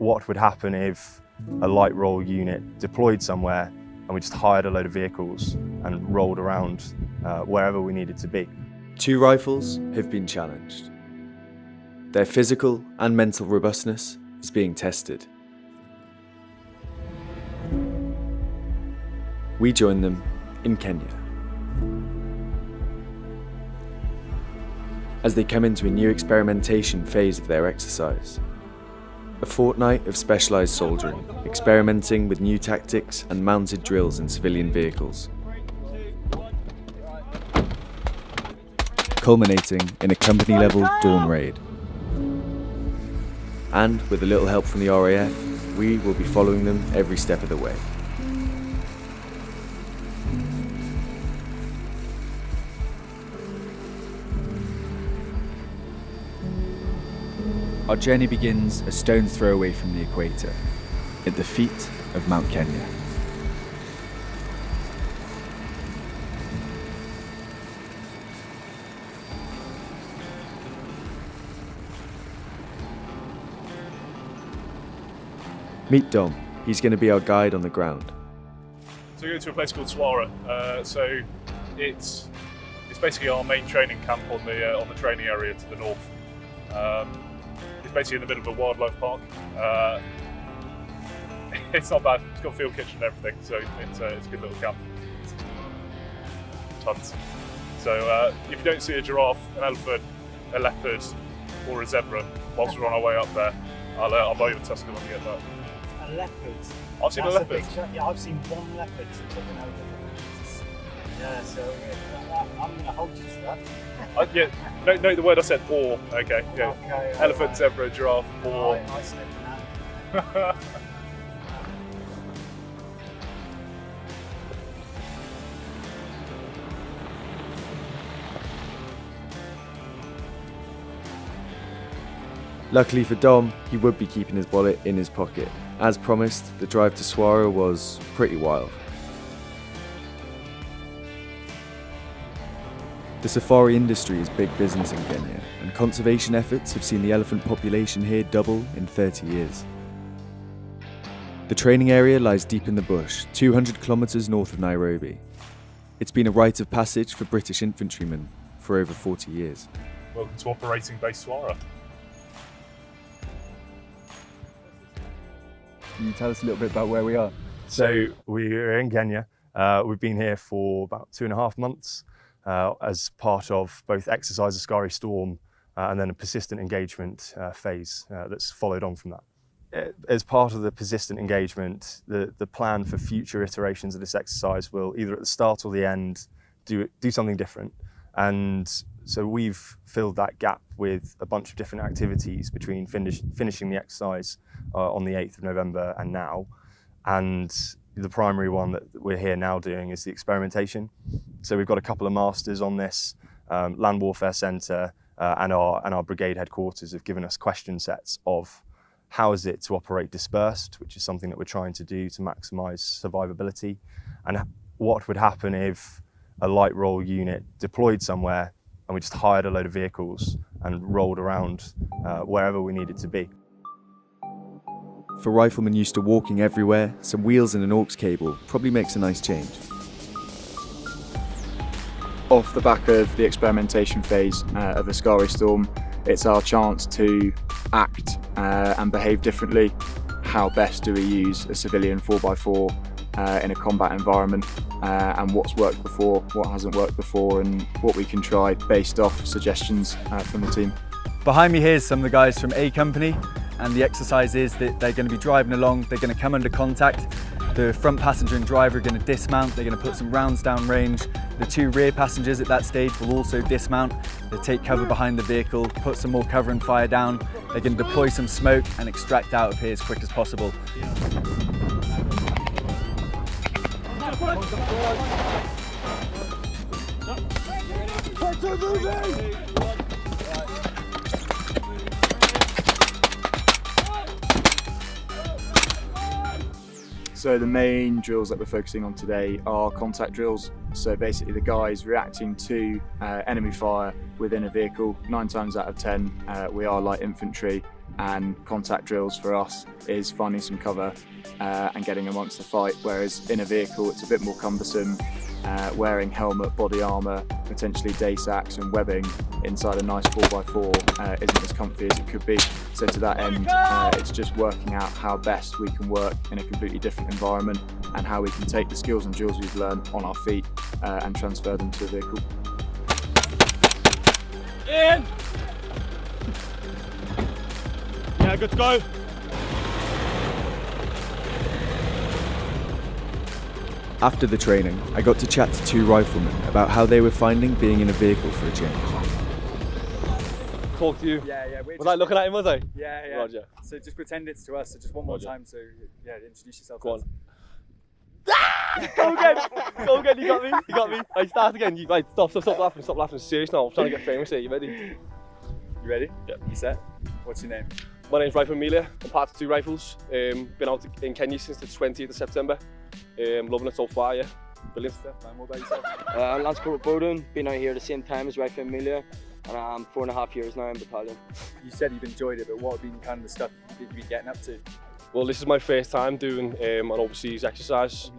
what would happen if a light roll unit deployed somewhere and we just hired a load of vehicles and rolled around wherever we needed to be. 2 rifles have been challenged. Their physical and mental robustness is being tested. We join them in Kenya as they come into a new experimentation phase of their exercise. A fortnight of specialised soldiering, experimenting with new tactics and mounted drills in civilian vehicles, culminating in a company-level dawn raid. And with a little help from the RAF, we will be following them every step of the way. Our journey begins a stone's throw away from the equator, at the feet of Mount Kenya. Meet Dom. He's going to be our guide on the ground. So we go to a place called Swara. So it's basically our main training camp on the training area to the north. It's basically in the middle of a wildlife park. It's not bad. It's got a field kitchen and everything, so it's a good little camp. Tons. So if you don't see a giraffe, an elephant, a leopard, or a zebra whilst we're on our way up there, I'll buy you a Tesco when you get that. A leopard. I've seen a leopard. Yeah, I've seen one leopard since I've been over there. Yeah, so I'm going to hold you to that. Yeah, note the word I said, or. Okay, yeah. Okay, Elephant, right. zebra, giraffe, or. I said that. Luckily for Dom, he would be keeping his wallet in his pocket. As promised, the drive to Swara was pretty wild. The safari industry is big business in Kenya, and conservation efforts have seen the elephant population here double in 30 years. The training area lies deep in the bush, 200 kilometres north of Nairobi. It's been a rite of passage for British infantrymen for over 40 years. Welcome to Operating Base Swara. Can you tell us a little bit about where we are? So we're in Kenya. We've been here for about 2.5 months as part of both Exercise Askari Storm and then a persistent engagement phase that's followed on from that. As part of the persistent engagement, the plan for future iterations of this exercise will either at the start or the end do something different. And so we've filled that gap with a bunch of different activities between finishing the exercise on the 8th of November and now. And the primary one that we're here now doing is the experimentation. So we've got a couple of masters on this. Land Warfare Centre and our brigade headquarters have given us question sets of how is it to operate dispersed, which is something that we're trying to do to maximise survivability, and what would happen if a light roll unit deployed somewhere and we just hired a load of vehicles and rolled around wherever we needed to be. For riflemen used to walking everywhere, some wheels and an aux cable probably makes a nice change. Off the back of the experimentation phase of Askari Storm, it's our chance to act and behave differently. How best do we use a civilian 4x4 in a combat environment, and what's worked before, what hasn't worked before, and what we can try based off suggestions from the team. Behind me here is some of the guys from A Company, and the exercise is that they're going to be driving along, they're going to come under contact. The front passenger and driver are going to dismount, they're going to put some rounds down range. The 2 rear passengers at that stage will also dismount. They take cover behind the vehicle, put some more cover and fire down. They're going to deploy some smoke and extract out of here as quick as possible. So the main drills that we're focusing on today are contact drills. So basically the guys reacting to enemy fire within a vehicle. 9 times out of 10 we are light infantry, and contact drills for us is finding some cover and getting amongst the fight, whereas in a vehicle it's a bit more cumbersome. Wearing helmet, body armour, potentially day sacks and webbing inside a nice 4x4 isn't as comfy as it could be. So to that end, it's just working out how best we can work in a completely different environment and how we can take the skills and drills we've learned on our feet and transfer them to a vehicle. In! Yeah, good to go. After the training, I got to chat to 2 riflemen about how they were finding being in a vehicle for a change. Talk to you. Yeah. Was I looking at him, was I? Yeah. Roger. So just pretend it's to us. So just one more Roger. time. So yeah, introduce yourself. Go on. Go again, you got me. Right, start again. Right, stop laughing. Serious now, I'm trying to get famous here, you ready? You ready? Yeah. You set? What's your name? My name's Rifle Amelia, I'm part of 2 rifles. Been out in Kenya since the 20th of September. Loving it so far, yeah. Brilliant. Stuff, man. What about yourself? I'm Lance Corporal Bowden, been out here at the same time as Rifle Amelia, and I'm 4.5 years now in battalion. You said you've enjoyed it, but what have been kind of the stuff that you've been getting up to? Well, this is my first time doing an overseas exercise,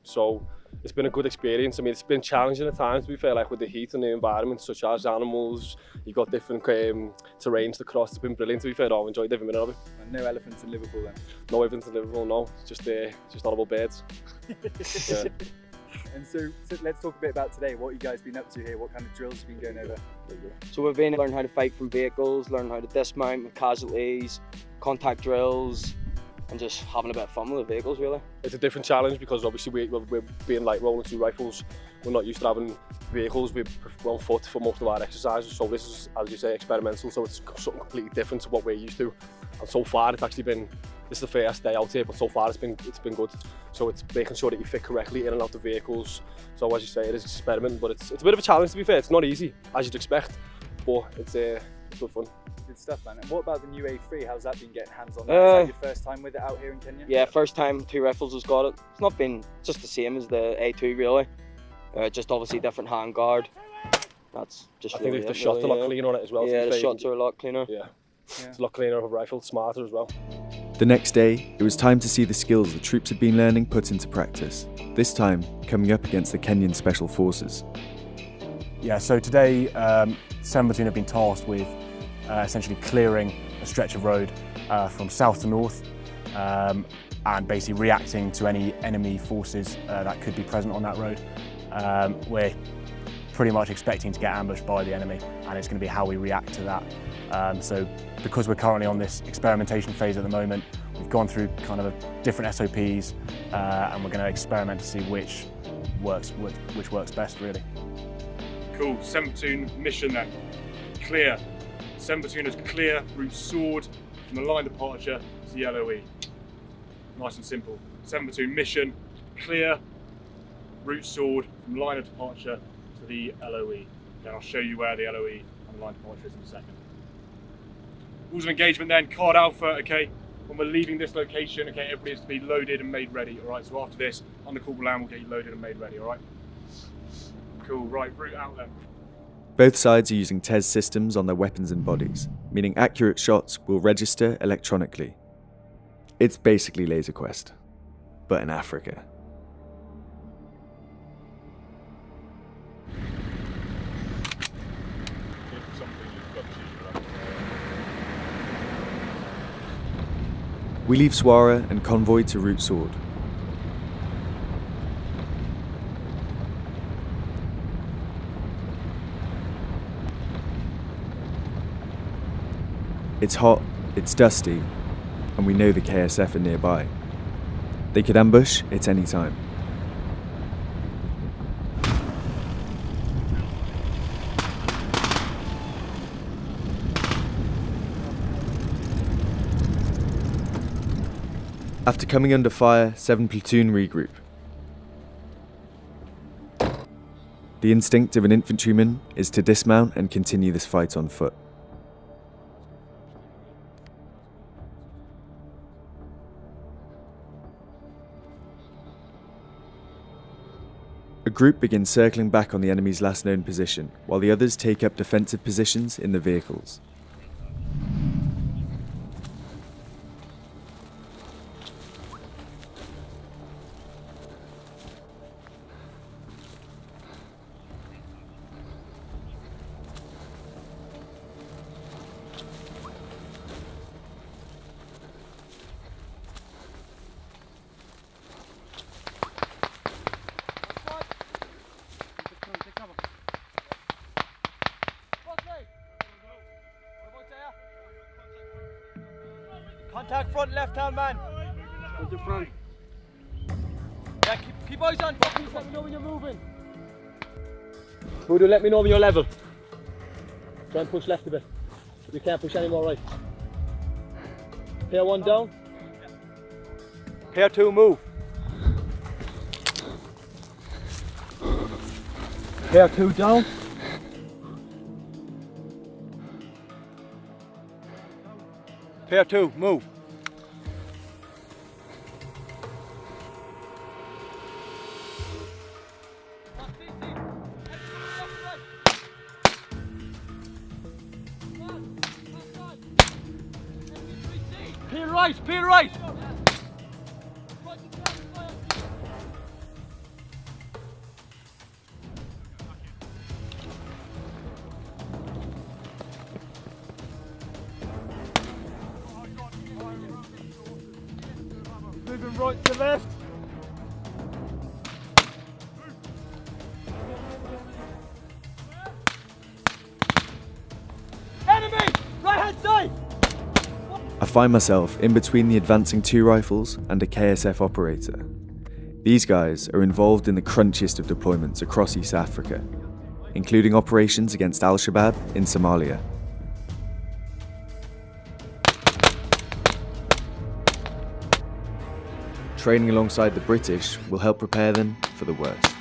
so it's been a good experience. I mean, it's been challenging at times, to be fair, like with the heat and the environment, such as animals, you've got different terrains to cross. It's been brilliant, to be fair. I've enjoyed every minute of it. And no elephants in Liverpool then? No evidence in Liverpool, no. It's just horrible birds. Yeah. And so let's talk a bit about today. What you guys been up to here? What kind of drills have you been going over? So we've been learning how to fight from vehicles, learning how to dismount with casualties, contact drills, and just having a bit of fun with the vehicles, really. It's a different challenge because obviously we're being like rolling 2 rifles. We're not used to having vehicles. We're on foot for most of our exercises, so this is, as you say, experimental, so it's something completely different to what we're used to. And so far it's actually been, this is the first day out here, but so far it's been good. So it's making sure that you fit correctly in and out of vehicles. So as you say, it is experimenting, but it's a bit of a challenge, to be fair. It's not easy, as you'd expect, but it's good fun. Good stuff, man. And what about the new A3? How's that been getting hands on that? Is that your first time with it out here in Kenya? Yeah, first time 2 rifles has got it. It's not been just the same as the A2, really. Just obviously different handguard. That's just I think really the shots are a lot cleaner on it as well. Yeah, the shots are a lot cleaner. Yeah. It's a lot cleaner of a rifle, smarter as well. The next day, it was time to see the skills the troops had been learning put into practice, this time coming up against the Kenyan Special Forces. Yeah, so today 7 Platoon have been tasked with essentially clearing a stretch of road from south to north and basically reacting to any enemy forces that could be present on that road. We're pretty much expecting to get ambushed by the enemy, and it's going to be how we react to that. So because we're currently on this experimentation phase at the moment, we've gone through kind of different SOPs and we're going to experiment to see which works best, really. Cool, 7 Platoon mission then. Clear. 7 Platoon is clear route sword from the line departure to the LOE. Nice and simple. 7 Platoon mission, clear route sword from line of departure to the LOE. Then I'll show you where the LOE and the line departure is in a second. Rules of engagement then, card alpha, okay. When we're leaving this location, okay, everybody is to be loaded and made ready, all right? So after this, on the Corporal Land, we'll get you loaded and made ready, all right? Cool, right, route out then. Both sides are using TES systems on their weapons and bodies, meaning accurate shots will register electronically. It's basically Laser Quest, but in Africa. We leave Swara and convoy to Route Sword. It's hot, it's dusty, and we know the KSF are nearby. They could ambush at any time. After coming under fire, 7 Platoon regroup. The instinct of an infantryman is to dismount and continue this fight on foot. A group begins circling back on the enemy's last known position, while the others take up defensive positions in the vehicles. Contact front left-hand man. Front to front. Yeah, keep eyes on. Focus, let me know when you're moving. Voodoo, let me know when you're level. Try and push left a bit. You can't push any more right. Pair 1 down. Pair 2 move. Pair 2 down. Pair 2 move. Peel right! Moving right to left. Enemy! Right hand side! I find myself in between the advancing 2 rifles and a KSF operator. These guys are involved in the crunchiest of deployments across East Africa, including operations against Al-Shabaab in Somalia. Training alongside the British will help prepare them for the worst.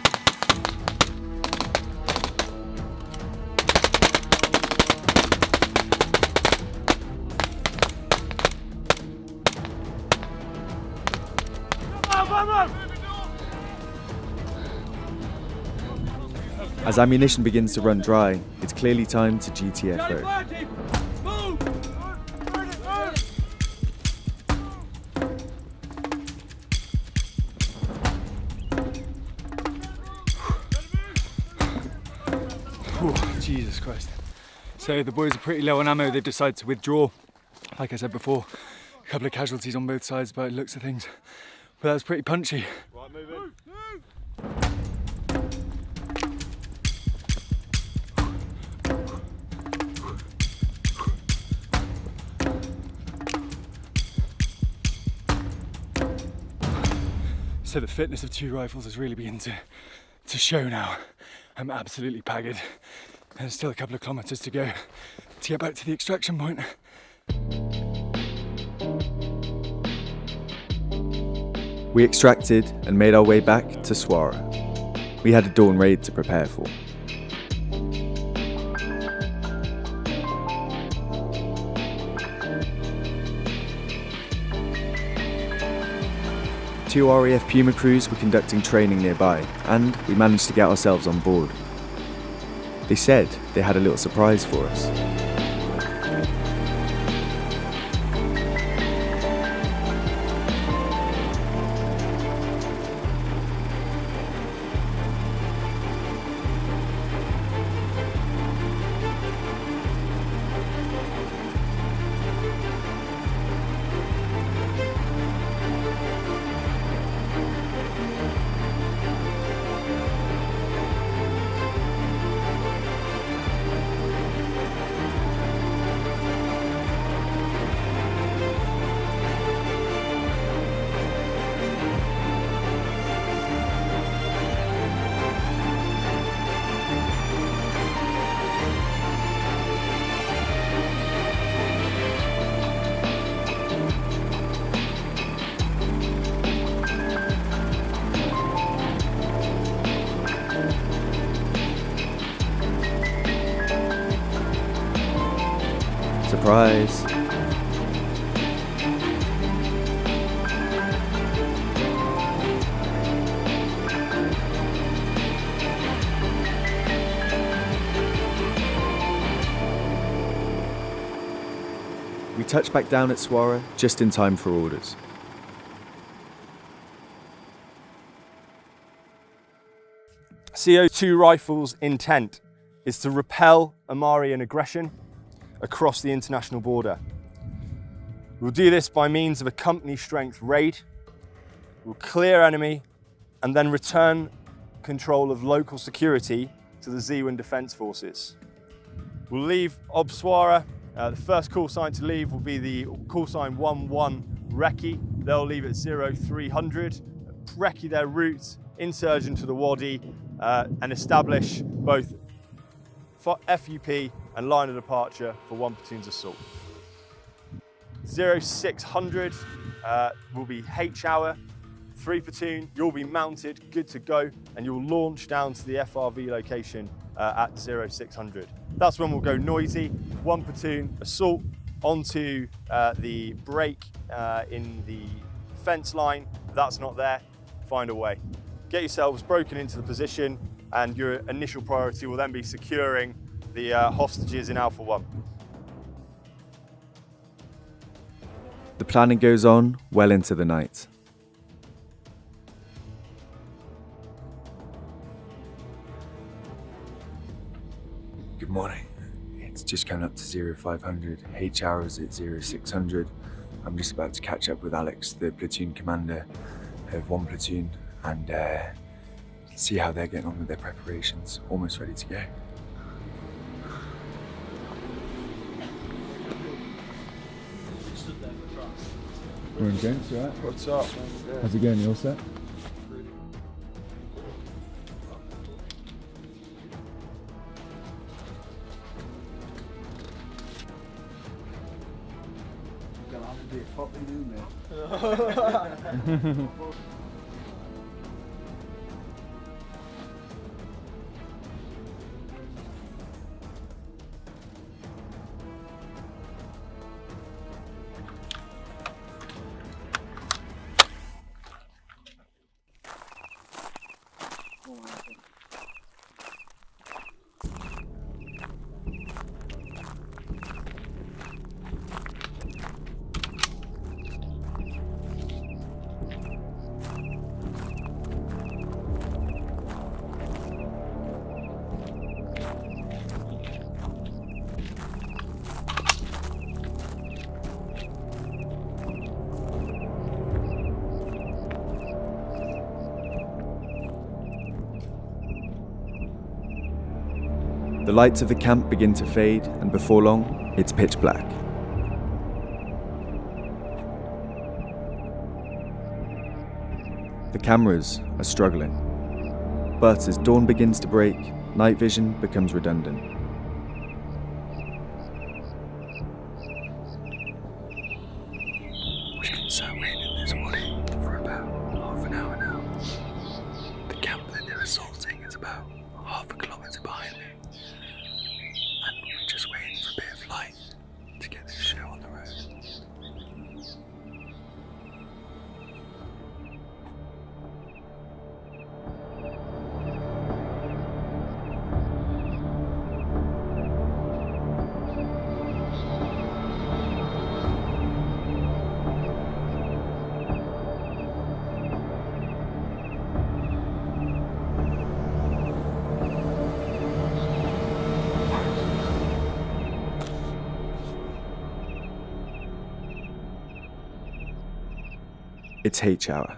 As ammunition begins to run dry, it's clearly time to GTFO. Jesus Christ. So the boys are pretty low on ammo, they've decided to withdraw. Like I said before, a couple of casualties on both sides by the looks of things. But that was pretty punchy. Right, move in. So the fitness of 2 rifles is really beginning to show now. I'm absolutely pagged. There's still a couple of kilometres to go to get back to the extraction point. We extracted and made our way back to Swara. We had a dawn raid to prepare for. Two RAF Puma crews were conducting training nearby, and we managed to get ourselves on board. They said they had a little surprise for us. Surprise. touch back down at Swara just in time for orders. CO2 rifles' intent is to repel Amarian aggression across the international border. We'll do this by means of a company strength raid. We'll clear enemy and then return control of local security to the Zeewin Defence Forces. We'll leave Ob Swara. The first call sign to leave will be the call sign 11 Recce. They'll leave at 0300, recce their route, insurge into the Wadi, and establish both FUP and line of departure for 1 platoon's assault. 0600 will be H hour, 3 platoon, you'll be mounted, good to go, and you'll launch down to the FRV location at 0600. That's when we'll go noisy, 1 platoon assault onto the break in the fence line. If that's not there, find a way. Get yourselves broken into the position, and your initial priority will then be securing the hostages in Alpha 1. The planning goes on well into the night. Good morning. It's just coming up to 0500. H hours at 0600. I'm just about to catch up with Alex, the platoon commander of 1 platoon, and see how they're getting on with their preparations. Almost ready to go. Morning, gents. You alright? What's up? How's it going? You all set? The lights of the camp begin to fade, and before long, it's pitch black. The cameras are struggling, but as dawn begins to break, night vision becomes redundant. We've been sat waiting in this wadi for about half an hour now. The camp that they're assaulting is about half a kilometre behind me. And we're just waiting for a bit of light to get this show on the road. It's H hour.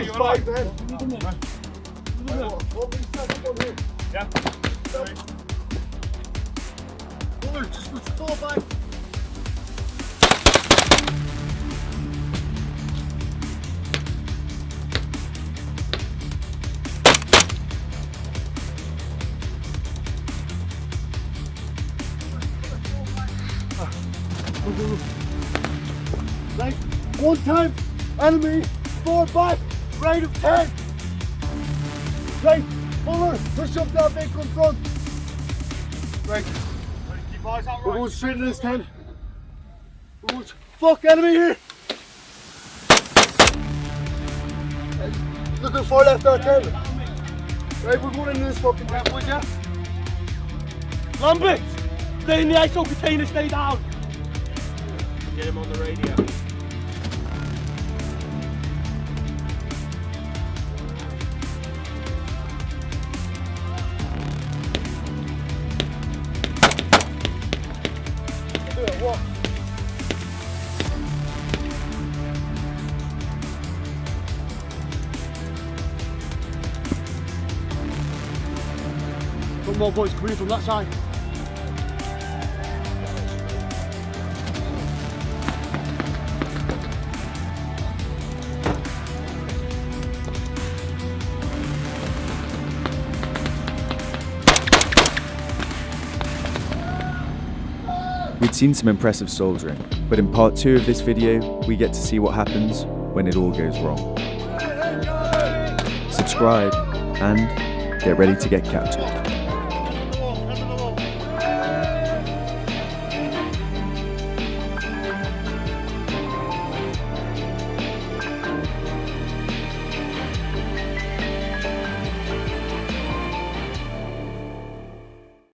you alright? Yeah. Right, 1 time, enemy, 4 back, right of 10. Right, Fuller, push up that vehicle in front. Right, we're going straight into this 10. We're going, fuck, enemy here. Looking for left our 10. Right, we're going into this fucking 10, would ya? Lambert, stay in the ISO container, stay down. Get him on the radio. Some more boys coming in from that side. We'd seen some impressive soldiering, but in part 2 of this video, we get to see what happens when it all goes wrong. Subscribe and get ready to get captured.